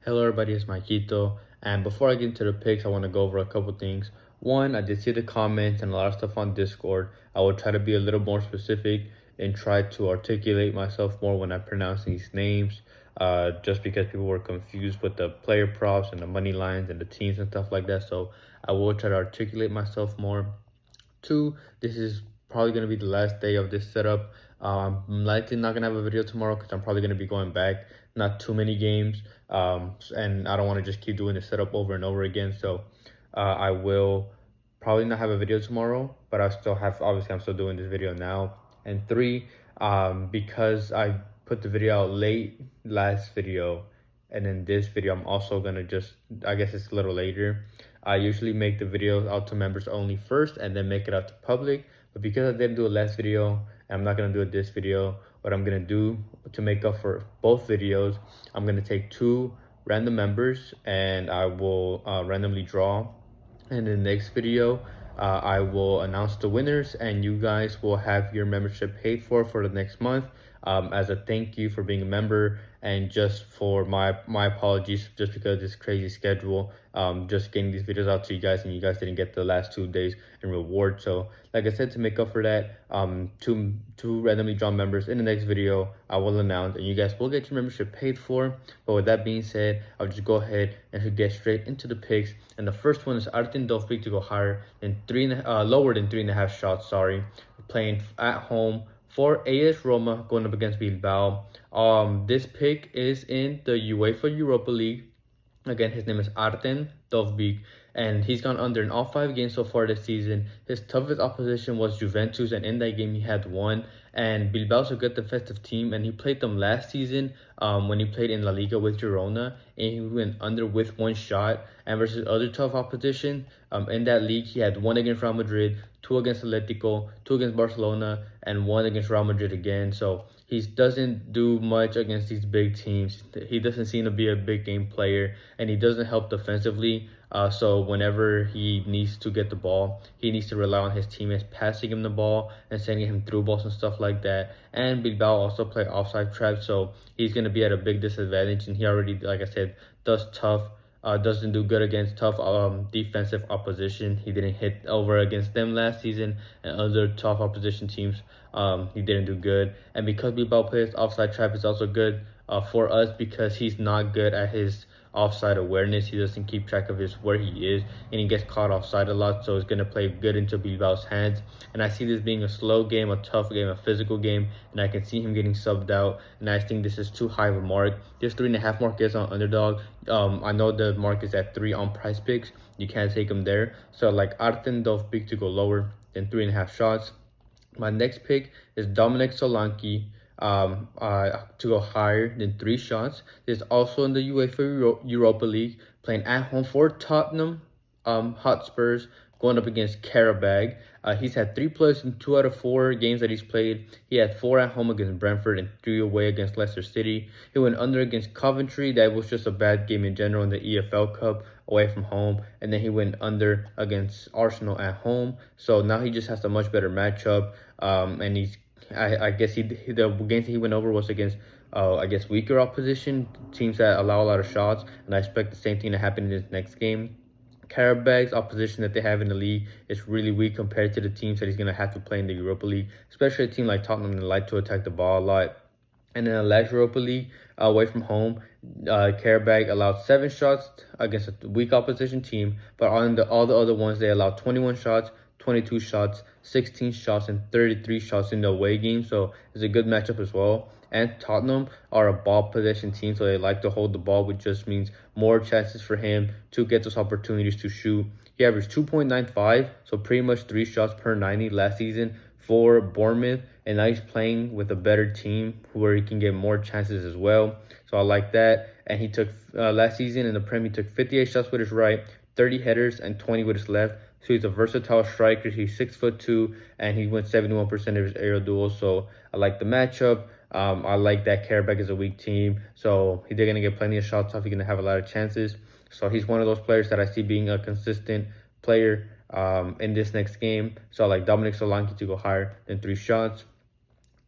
Hello everybody, it's Maikito, and before I get into the picks, I want to go over a couple things. One, I did see the comments and a lot of stuff on Discord. I will try to be a little more specific and try to articulate myself more when I pronounce these names, just because people were confused with the player props and the money lines and the teams and stuff like that. So I will try to articulate myself more. Two, this is probably going to be the last day of this setup. I'm likely not going to have a video tomorrow because I'm probably going to be going back. Not too many games. And I don't want to just keep doing the setup over and over again. So I will probably not have a video tomorrow, but I still have, obviously, I'm still doing this video now. And three, because I put the video out late last video, and then this video, I'm also going to just, I guess it's a little later. I usually make the videos out to members only first and then make it out to public. But because I didn't do a last video and I'm not going to do it this video, what I'm going to do to make up for both videos, I'm going to take two random members and I will randomly draw. And in the next video, I will announce the winners and you guys will have your membership paid for the next month, as a thank you for being a member, and just for my apologies just because of this crazy schedule, just getting these videos out to you guys and you guys didn't get the last 2 days in reward. So like I said, to make up for that, two randomly drawn members in the next video I will announce and you guys will get your membership paid for. But with that being said, I'll just go ahead and get straight into the picks. And the first one is Artem Dovbyk to go lower than 3.5 shots, playing at home for AS Roma, going up against Bilbao. This pick is in the UEFA Europa League. Again, his name is Artem Dovbyk, and he's gone under in all 5 games so far this season. His toughest opposition was Juventus, and in that game he had won. And Bilbao's a good defensive team, and he played them last season when he played in La Liga with Girona, and he went under with 1 shot. And versus other tough opposition in that league, he had 1 against Real Madrid, 2 against Atletico, 2 against Barcelona, and 1 against Real Madrid again. So he doesn't do much against these big teams. He doesn't seem to be a big game player, and he doesn't help defensively. So whenever he needs to get the ball, he needs to rely on his teammates passing him the ball and sending him through balls and stuff like that. And Bilbao also play offside traps, so he's going to be at a big disadvantage. And he already, like I said, doesn't do good against tough defensive opposition. He didn't hit over against them last season, and other tough opposition teams, he didn't do good. And because Bilbao plays offside trap, is also good for us because he's not good at his offside awareness. He doesn't keep track of where he is, and he gets caught offside a lot, so it's going to play good into Bilbao's hands. And I see this being a slow game, a tough game, a physical game, and I can see him getting subbed out, and I think this is too high of a mark. This 3.5 mark is on underdog. I know the mark is at 3 on PrizePicks. You can't take him there, so like Artem Dovbyk to go lower than 3.5 shots. My next pick is Dominic Solanke to go higher than 3 shots. This is also in the UEFA Europa League, playing at home for Tottenham Hotspurs, going up against Karabag. He's had 3 plus in 2 out of 4 games that he's played. He had 4 at home against Brentford and 3 away against Leicester City. He went under against Coventry. That was just a bad game in general in the EFL Cup away from home. And then he went under against Arsenal at home. So now he just has a much better matchup. And I guess the games he went over was against weaker opposition, teams that allow a lot of shots, and I expect the same thing to happen in this next game. Karabag's opposition that they have in the league is really weak compared to the teams that he's going to have to play in the Europa League, especially a team like Tottenham that like to attack the ball a lot. And in the last Europa League, away from home, Karabag allowed 7 shots against a weak opposition team, but on all the other ones, they allowed 21 shots, 22 shots, 16 shots, and 33 shots in the away game. So it's a good matchup as well. And Tottenham are a ball possession team, so they like to hold the ball, which just means more chances for him to get those opportunities to shoot. He averaged 2.95, so pretty much 3 shots per 90 last season for Bournemouth. And now he's playing with a better team where he can get more chances as well. So I like that. And he took, last season in the Prem, he took 58 shots with his right, 30 headers, and 20 with his left. So he's a versatile striker. He's 6'2", and he went 71% of his aerial duels. So I like the matchup. I like that Karabag is a weak team, so they're going to get plenty of shots off. He's going to have a lot of chances. So he's one of those players that I see being a consistent player in this next game. So I like Dominic Solanke to go higher than 3 shots.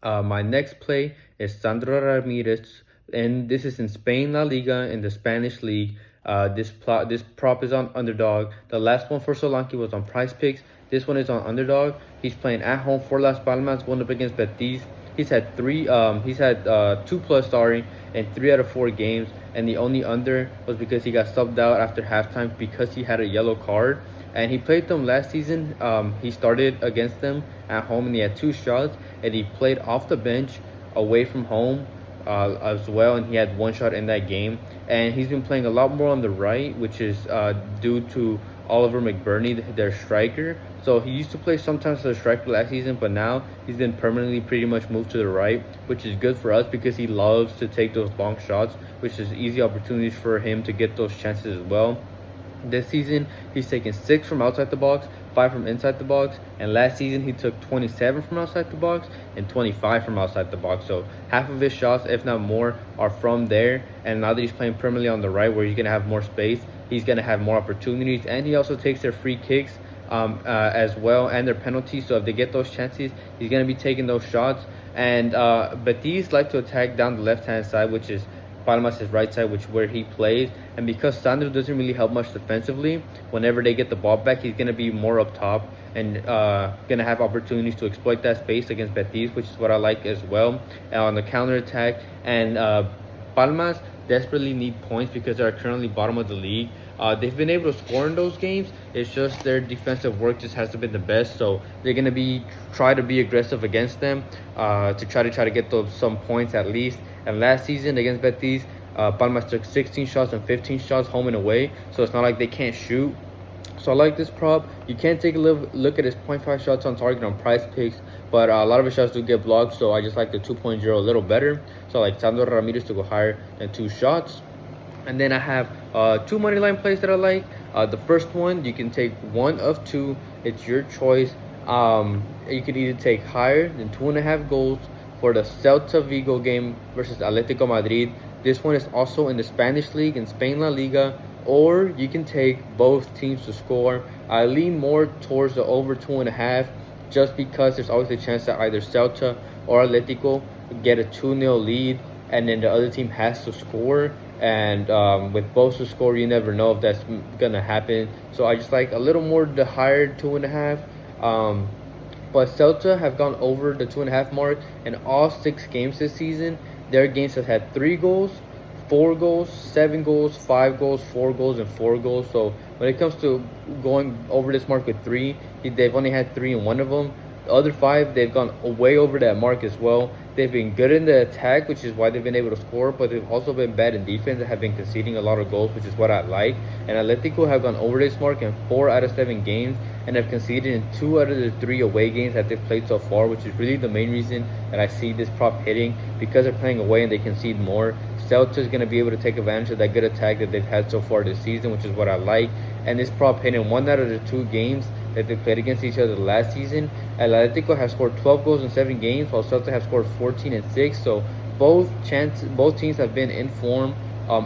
My next play is Sandro Ramirez And this is in Spain La Liga, in the Spanish league. This prop is on underdog. The last one for Solanke was on PrizePicks. This one is on underdog. He's playing at home for Las Palmas, going up against Betis. He's had 2+, sorry, in 3 out of 4 games, and the only under was because he got subbed out after halftime because he had a yellow card. And he played them last season. He started against them at home, and he had 2 shots, and he played off the bench away from home as well, and he had 1 shot in that game. And he's been playing a lot more on the right, which is due to Oliver McBurney, their striker. So he used to play sometimes as a striker last season, but now he's been permanently pretty much moved to the right, which is good for us because he loves to take those long shots, which is easy opportunities for him to get those chances as well. This season, he's taken 6 from outside the box, 5 from inside the box, and last season he took 27 from outside the box and 25 from outside the box. So half of his shots, if not more, are from there. And now that he's playing permanently on the right, where he's going to have more space, he's going to have more opportunities. And he also takes their free kicks as well, and their penalties. So if they get those chances, he's going to be taking those shots. And Betis like to attack down the left-hand side, which is Palmas' right side, which where he plays. And because Sandro doesn't really help much defensively, whenever they get the ball back, he's going to be more up top and going to have opportunities to exploit that space against Betis, which is what I like as well. On the counter attack, and Palmas desperately need points because they are currently bottom of the league. They've been able to score in those games. It's just their defensive work just hasn't been the best. So they're gonna try to be aggressive against them to try to get some points at least. And last season against Betis, Palmas took 16 shots and 15 shots home and away. So it's not like they can't shoot. So I like this prop. You can take a look at his 0.5 shots on target on PrizePicks, but a lot of his shots do get blocked. So I just like the 2.0 a little better. So I like Sandro Ramirez to go higher than 2 shots. And then I have 2 money line plays that I like. The first one, you can take 1 of 2. It's your choice. You can either take higher than 2.5 goals for the Celta Vigo game versus Atletico Madrid. This one is also in the Spanish league, in Spain La Liga. Or you can take both teams to score. I lean more towards the over 2.5 just because there's always a chance that either Celta or Atletico get a 2-0 lead, and then the other team has to score. And with both to score, you never know if that's gonna happen. So I just like a little more the higher 2.5. But Celta have gone over the 2.5 mark in all 6 games this season. Their games have had 3 goals, 4 goals, 7 goals, 5 goals, 4 goals, and 4 goals. So when it comes to going over this mark with 3, they've only had 3 in one of them. The other 5, they've gone way over that mark as well. They've been good in the attack, which is why they've been able to score, but they've also been bad in defense and have been conceding a lot of goals, which is what I like. And Atletico have gone over this mark in 4 out of 7 games and have conceded in 2 out of the 3 away games that they've played so far, which is really the main reason that I see this prop hitting, because they're playing away and they concede more. Celta is going to be able to take advantage of that good attack that they've had so far this season, which is what I like. And this prop hit in 1 out of the 2 games that they played against each other last season. Atletico has scored 12 goals in 7 games, while Celta have scored 14 and 6. So both teams have been in form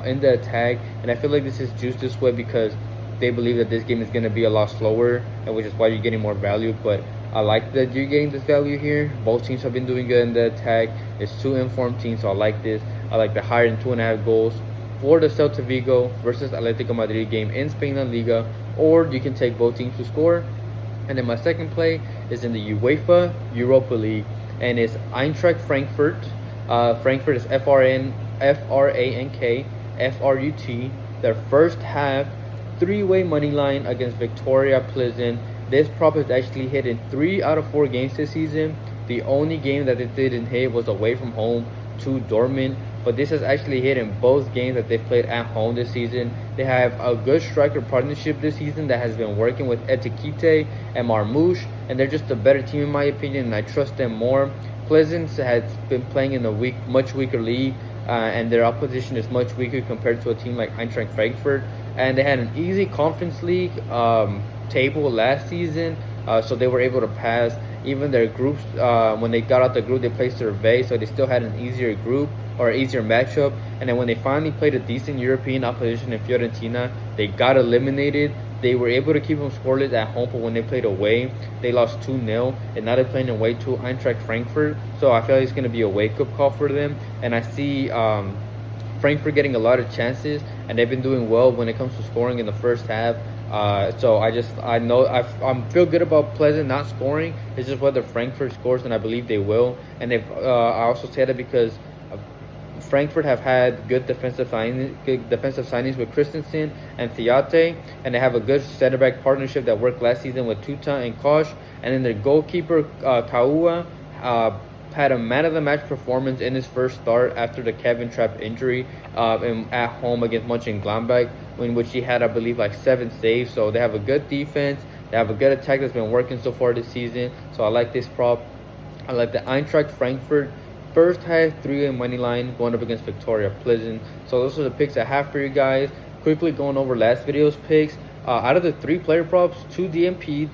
in the attack, and I feel like this is juiced this way because they believe that this game is going to be a lot slower, and which is why you're getting more value. But I like that you're getting this value here. Both teams have been doing good in the attack. It's 2 informed teams, so I like this. I like the higher than 2.5 goals for the Celta Vigo versus Atletico Madrid game in Spain La Liga, or you can take both teams to score. And then my second play is in the UEFA Europa League, and it's Eintracht Frankfurt. Frankfurt is F-R-A-N-K F-R-U-T. Their first half 3-way money line against Victoria Plzen. This prop has actually hit in 3 out of 4 games this season. The only game that it didn't hit was away from home to Dortmund, but this has actually hit in both games that they've played at home this season. They have a good striker partnership this season that has been working with Etiquette and Marmouche, and they're just a better team in my opinion, and I trust them more. Plzen has been playing in a much weaker league, and their opposition is much weaker compared to a team like Eintracht Frankfurt. And they had an easy Conference League table last season, so they were able to pass. Even their groups, when they got out the group, they played Survey, so they still had an easier group or easier matchup. And then when they finally played a decent European opposition in Fiorentina, they got eliminated. They were able to keep them scoreless at home, but when they played away, they lost 2-0. And now they're playing away to Eintracht Frankfurt, so I feel like it's going to be a wake-up call for them. And I see Frankfurt getting a lot of chances, and they've been doing well when it comes to scoring in the first half. So I know I feel good about Plzen not scoring. It's just whether Frankfurt scores, and I believe they will. And I also say that because Frankfurt have had good defensive signings with Christensen and Theate, and they have a good center back partnership that worked last season with Tuta and Kosh. And then their goalkeeper Kaua had a man of the match performance in his first start after the Kevin Trapp injury at home against Mönchengladbach, in which he had, I believe, like 7 saves. So they have a good defense. They have a good attack that's been working so far this season. So I like this prop. I like the Eintracht Frankfurt first half 3 in money line going up against Victoria Plzen. So those are the picks I have for you guys. Quickly going over last video's picks. Out of the 3 player props, 2 DMP'd.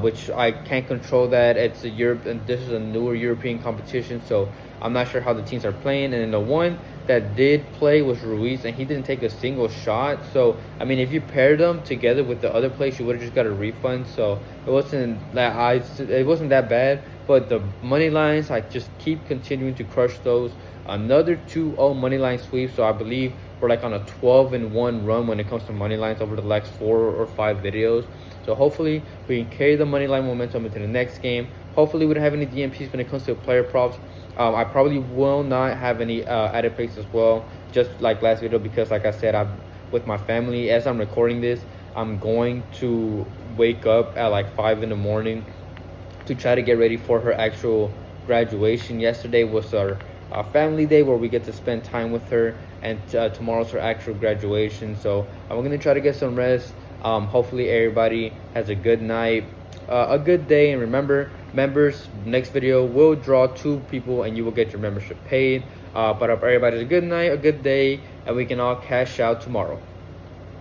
Which I can't control that. It's a Europe, and this is a newer European competition, so I'm not sure how the teams are playing. And then the one that did play was Ruiz, and he didn't take a single shot. So I mean, if you pair them together with the other place, you would have just got a refund. So it wasn't that bad. But the money lines, I just keep continuing to crush those. Another 2-0 money line sweep. So I believe we're like on a 12-1 run when it comes to money lines over the last 4 or 5 videos. So hopefully we can carry the money line momentum into the next game. Hopefully we don't have any DMPs when it comes to player props. I probably will not have any added picks as well, just like last video, because like I said, I'm with my family. As I'm recording this, I'm going to wake up at like 5 in the morning to try to get ready for her actual graduation. Yesterday was our family day where we get to spend time with her, and tomorrow's her actual graduation. So I'm going to try to get some rest. Hopefully everybody has a good night, a good day. And remember, members, next video will draw 2 people and you will get your membership paid. But I hope everybody has a good night, a good day, and we can all cash out tomorrow.